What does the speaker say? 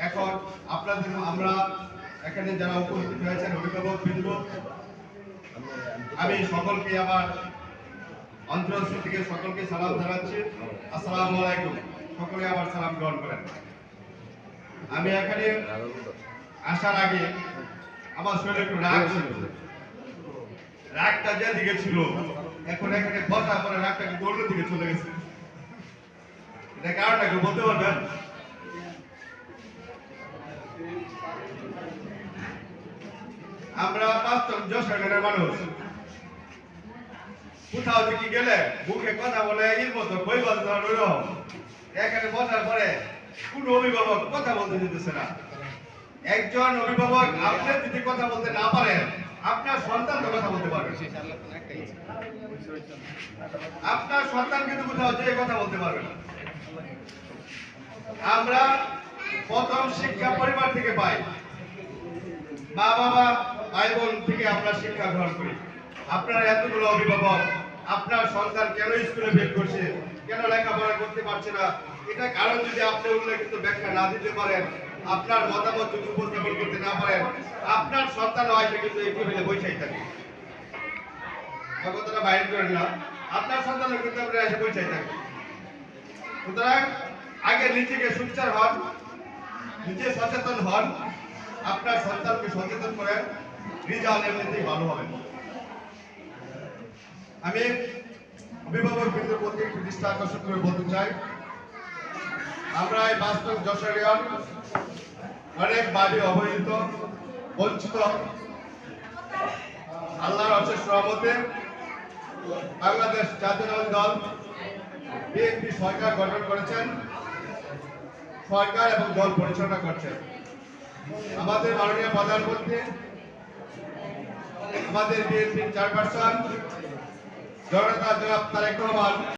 এখন আপনাদের আমরা এখানে যারা উপস্থিত হয়েছেন অভিভাবক বৃন্দ, আমি সকলকে আমার অন্তরস্থল থেকে সকলকে সালাম জানাচ্ছি। আসসালামু আলাইকুম। সকলে আমার সালাম গ্রহণ করেন। আমি এখানে আসার আগে আমার শরীরে একটু রাগ ছিল, রাগটা যেদিকে ছিল এখন এখানে বসার পরে রাগটা কিন্তু অন্য দিকে চলে গেছে। এটা কারণটা কি বলতে পারবেন? আমরা বাস্তব যশোরের মানুষ, কোথাও থেকে গেলে মুখে কথা বলে এর মতো বই বলতে এখানে বসার পরে কোন অভিভাবক কথা বলতে দিতেছে না। একজন অভিভাবক আপনি যদি কথা বলতে না পারেন, আপনার সন্তান তো কথা বলতে পারবে, আপনার সন্তান কিন্তু কোথাও যে কথা বলতে পারবে না। আমরা প্রথম শিক্ষা পরিবার থেকে পাই, মা বাবা ভাই বোন থেকে আমরা শিক্ষা গ্রহণ করি। আপনার এতগুলো অভিভাবক আপনার সন্তান কেন স্কুলে ফেল করছে, কেন লেখাপড়া করতে পারছে না, এটা কারণ যদি আপনি উল্লেখিত ব্যাখ্যা না দিতে পারেন, আপনার মতামত যদি উপস্থাপন করতে না পারেন, আপনার সন্তান হয়তো কিন্তু এই টেবিলে বসেই থাকে। কথাটা বাইরে করেন না, আপনার সন্তানও কিন্তু আপনারা এসে বসেই থাকে। সুতরাং আগে নিজেকে সুচার হন, নিজে সচেতন হন, আপনার সন্তানকে সচেতন করেন, রেজাল্ট এমনিতেই ভালো হবে। আমি অভিভাবক বৃন্দের প্রতি একটি দৃষ্টি আকর্ষণ করে বলতে চাই, আমরা এই বাস্তব যশোরিয়ান অনেকভাবে অবহেলিত, বঞ্চিত। আল্লাহর অশেষ রহমতে বাংলাদেশ জাতীয় দল বিএনপি সরকার গঠন করেছেন, সরকার এবং দল পরিচালনা করছেন। আমাদের মাননীয় প্রধানমন্ত্রী, আমাদের বিএনপির চেয়ারপারসন জননেতা জনাব তারেক রহমান